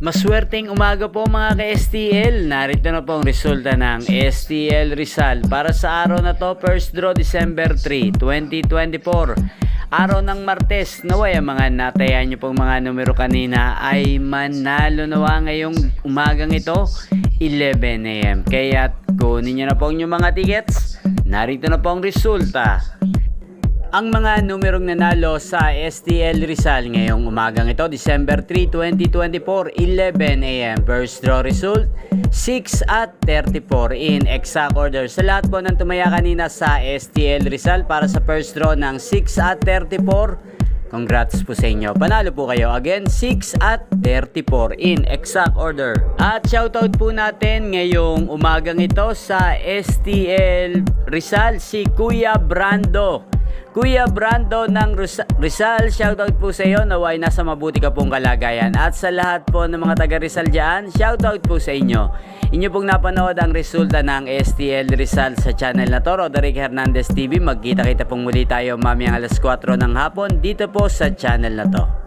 Maswerteng umaga po mga ka-STL. Narito na po ang resulta ng STL Rizal para sa araw na to, first draw December 3, 2024. Araw ng Martes, naway ang mga natayan nyo pong mga numero kanina ay manalo nawa ngayong umagang ito, 11 AM. Kaya kunin nyo na po yung mga tickets. Narito na po ang resulta. Ang mga numerong nanalo sa STL Rizal ngayong umagang ito, December 3, 2024, 11 AM. First draw result, 6 at 34 in exact order. Sa lahat po ng tumaya kanina sa STL Rizal para sa first draw ng 6 at 34, congrats po sa inyo. Panalo po kayo. Again, 6 at 34 in exact order. At shoutout po natin ngayong umagang ito sa STL Rizal si Kuya Brando. Kuya Brando ng Rizal, shoutout po sa iyo. Naway nasa mabuti ka pong kalagayan. At sa lahat po ng mga taga Rizal dyan, shoutout po sa inyo. Inyo pong napanood ang resulta ng STL Rizal sa channel na to, Roderick Hernandez TV. Magkita-kita pong muli tayo mamayang alas 4 ng hapon dito po sa channel na to.